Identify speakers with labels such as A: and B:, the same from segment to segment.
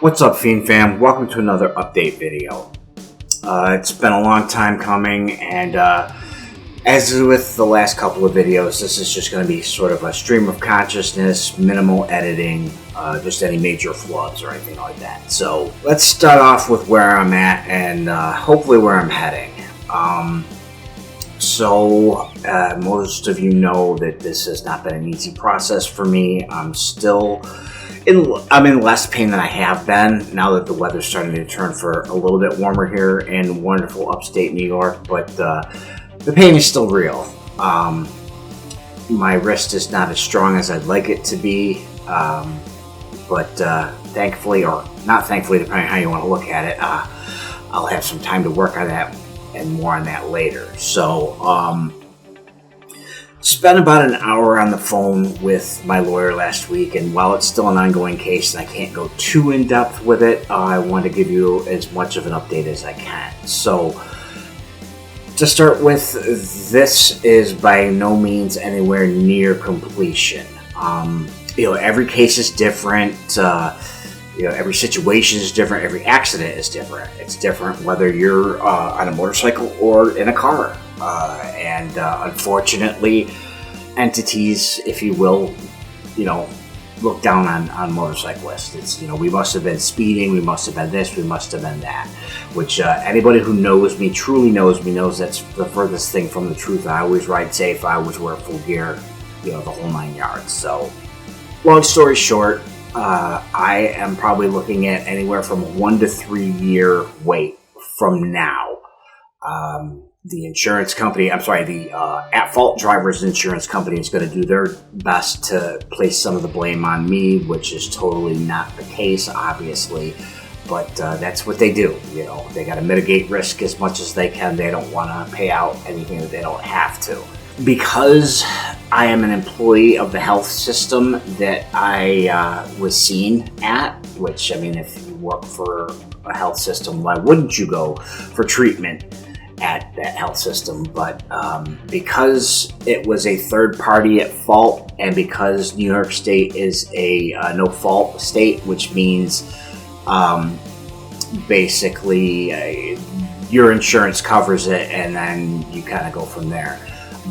A: What's up, Fiend fam? Welcome to another update video. It's been a long time coming, and as with the last couple of videos, this is just going to be sort of a stream of consciousness, minimal editing, just any major flubs or anything like that. So let's start off with where I'm at and hopefully where I'm heading. Most of you know that this has not been an easy process for me. I'm in less pain than I have been now that the weather's starting to turn for a little bit warmer here in wonderful upstate New York, but the pain is still real. My wrist is not as strong as I'd like it to be, but thankfully, or not thankfully, depending on how you want to look at it, I'll have some time to work on that and more on that later. So, spent about an hour on the phone with my lawyer last week, and while it's still an ongoing case and I can't go too in depth with it, I want to give you as much of an update as I can. So to start with, this is by no means anywhere near completion. Every case is different. Every situation is different. Every accident is different. It's different whether you're on a motorcycle or in a car. Unfortunately, entities, if you will, look down on motorcyclists. It's, we must have been speeding, we must have been this, we must have been that, which anybody who knows me, truly knows me, knows that's the furthest thing from the truth. I always ride safe, I always wear full gear, the whole 9 yards. So, long story short, I am probably looking at anywhere from a 1 to 3 year wait from now. The at-fault driver's insurance company is going to do their best to place some of the blame on me, which is totally not the case, obviously. But that's what they do. They got to mitigate risk as much as they can. They don't want to pay out anything that they don't have to. Because I am an employee of the health system that I was seen at, which, if you work for a health system, why wouldn't you go for treatment at that health system? But because it was a third party at fault, and because New York State is a no-fault state, which means basically your insurance covers it and then you kind of go from there.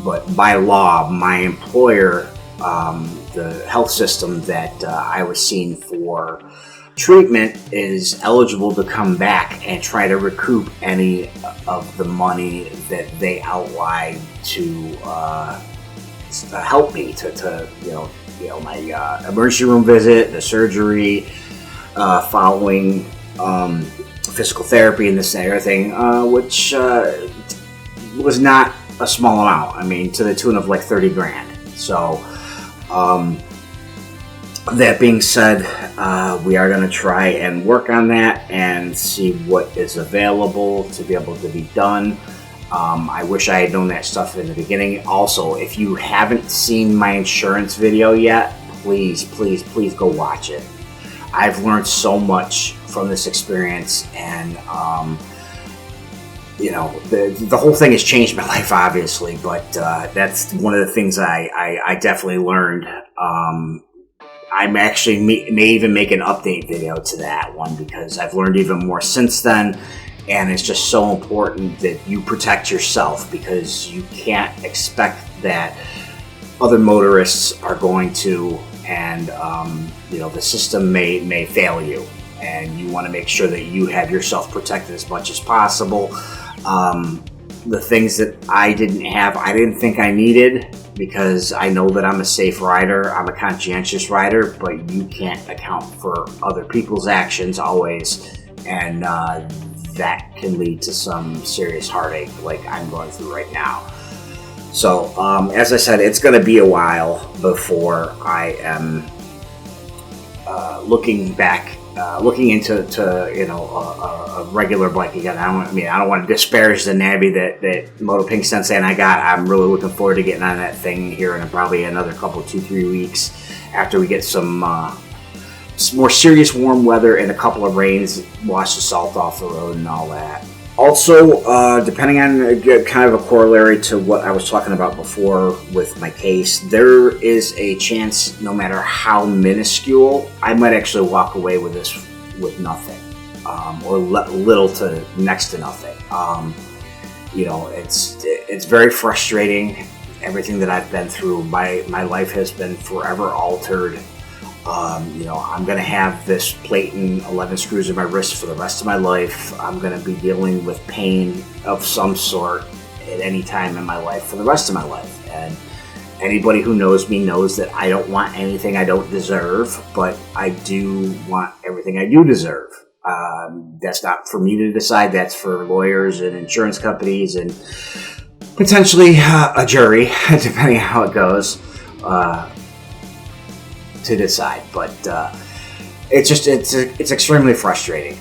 A: But by law, my employer, the health system that I was seen for treatment, is eligible to come back and try to recoup any of the money that they outlined to help me to my emergency room visit, the surgery, following physical therapy and this and everything, which was not a small amount. To the tune of like 30 grand. So, that being said, we are going to try and work on that and see what is available to be able to be done. I wish I had known that stuff in the beginning. Also, if you haven't seen my insurance video yet, please go watch it. I've learned so much from this experience, and the whole thing has changed my life, obviously, but that's one of the things I definitely learned. I'm actually may even make an update video to that one, because I've learned even more since then, and it's just so important that you protect yourself, because you can't expect that other motorists are going to, and the system may fail you, and you want to make sure that you have yourself protected as much as possible. The things that I didn't think I needed, because I know that I'm a safe rider, I'm a conscientious rider, but you can't account for other people's actions always, and that can lead to some serious heartache like I'm going through right now. So, as I said, it's going to be a while before I am looking into a regular bike again. I don't want to disparage the Navi that Moto Pink Sensei and I got. I'm really looking forward to getting on that thing here in probably another 2-3 weeks after we get some more serious warm weather and a couple of rains, wash the salt off the road and all that. Also, depending on kind of a corollary to what I was talking about before with my case, there is a chance, no matter how minuscule, I might actually walk away with this with nothing, or little to next to nothing. It's very frustrating. Everything that I've been through, my life has been forever altered. I'm going to have this plate and 11 screws in my wrist for the rest of my life. I'm going to be dealing with pain of some sort at any time in my life for the rest of my life. And anybody who knows me knows that I don't want anything I don't deserve, but I do want everything I do deserve. That's not for me to decide. That's for lawyers and insurance companies and potentially a jury, depending on how it goes, to decide. But it's extremely frustrating.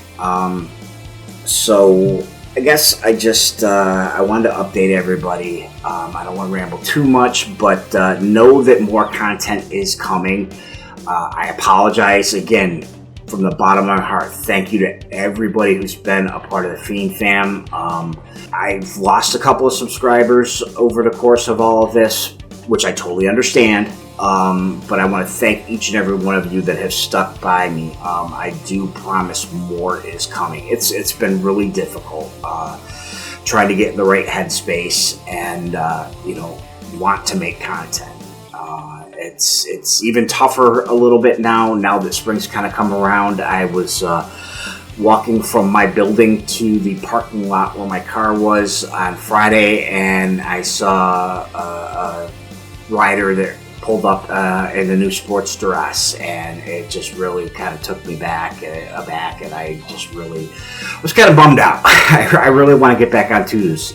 A: So I guess I wanted to update everybody. I don't want to ramble too much, but know that more content is coming. I apologize again from the bottom of my heart. Thank you to everybody who's been a part of the Fiend fam. I've lost a couple of subscribers over the course of all of this, which I totally understand. But I want to thank each and every one of you that have stuck by me. I do promise more is coming. It's been really difficult trying to get in the right headspace and want to make content. It's even tougher a little bit now that spring's kind of come around. I was walking from my building to the parking lot where my car was on Friday, and I saw a rider that pulled up in a new sports dress, and it just really kind of took me aback, and I just really was kind of bummed out. I really want to get back on twos.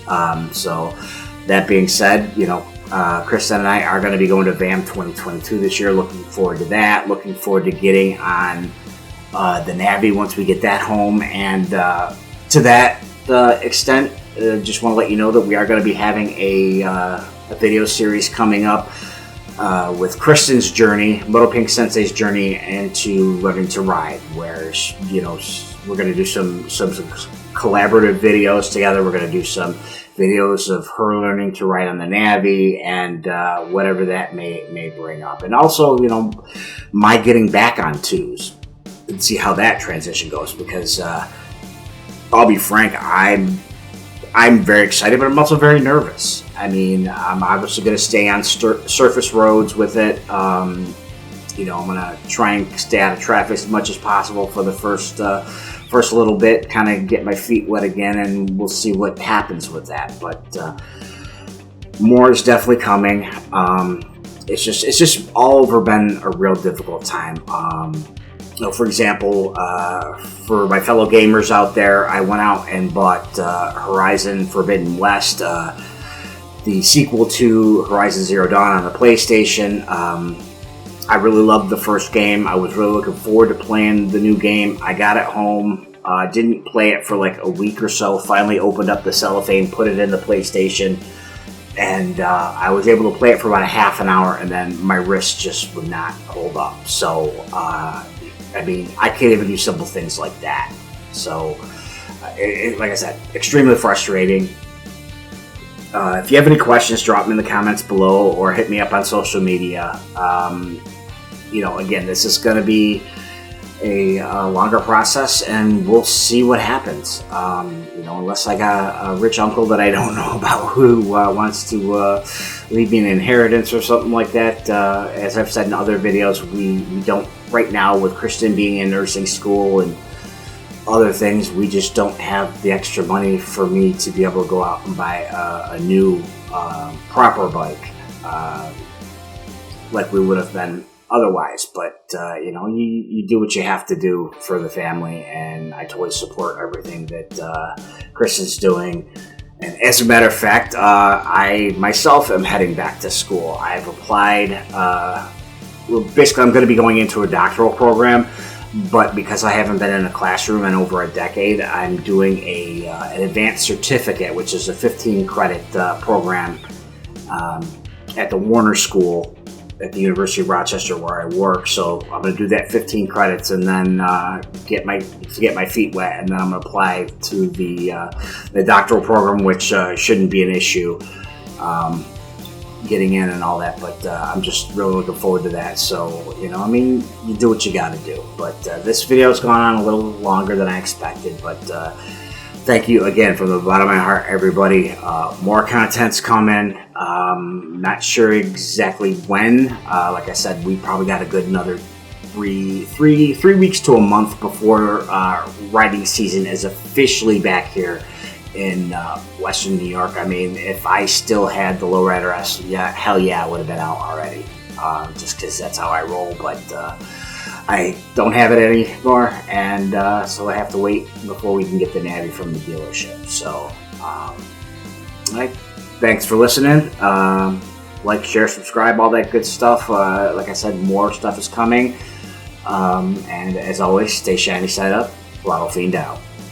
A: So that being said, Kristen and I are going to be going to VAM 2022 this year. Looking forward to that. Looking forward to getting on the Navi once we get that home. And to that extent, just want to let you know that we are going to be having a video series coming up with Kristen's journey, Moto Pink Sensei's journey into learning to ride, where we're going to do some collaborative videos together. We're going to do some videos of her learning to ride on the Navi and whatever that may bring up, and also my getting back on twos and see how that transition goes, because I'll be frank, I'm very excited, but I'm also very nervous. I mean, I'm obviously going to stay on surface roads with it. I'm going to try and stay out of traffic as much as possible for the first little bit, kind of get my feet wet again, and we'll see what happens with that. But more is definitely coming. It's just all over been a real difficult time. For example, for my fellow gamers out there, I went out and bought Horizon Forbidden West, the sequel to Horizon Zero Dawn on the PlayStation. I really loved the first game. I was really looking forward to playing the new game. I got it home, didn't play it for like a week or so, finally opened up the cellophane, put it in the PlayStation, and I was able to play it for about a half an hour, and then my wrist just would not hold up. So, I mean, I can't even do simple things like that. So, like I said, extremely frustrating. If you have any questions, drop them in the comments below or hit me up on social media. Again, this is going to be a longer process, and we'll see what happens. Unless I got a rich uncle that I don't know about who wants to leave me an inheritance or something like that. As I've said in other videos, we don't, right now with Kristen being in nursing school and other things, we just don't have the extra money for me to be able to go out and buy a new proper bike like we would have been otherwise. But you do what you have to do for the family, and I totally support everything that Kristen's doing. And as a matter of fact, I myself am heading back to school. I've applied. Basically, I'm going to be going into a doctoral program. But because I haven't been in a classroom in over a decade, I'm doing an advanced certificate, which is a 15-credit program at the Warner School at the University of Rochester, where I work. So I'm going to do that 15 credits, and then get my feet wet, and then I'm going to apply to the doctoral program, which shouldn't be an issue. getting in and all that, but I'm just really looking forward to that. So, you know, I mean, you do what you got to do. But this video has gone on a little longer than I expected, but thank you again from the bottom of my heart, everybody. More content's coming. Not sure exactly when. Like I said, we probably got a good another three weeks to a month before riding season is officially back here in Western New York. I mean, if I still had the Lowrider S, yeah, hell yeah, I would have been out already. Just because that's how I roll, but I don't have it anymore, and so I have to wait before we can get the Navi from the dealership. So, thanks for listening. Like, share, subscribe, all that good stuff. Like I said, more stuff is coming. And as always, stay shiny side up. Throttle Fiend out.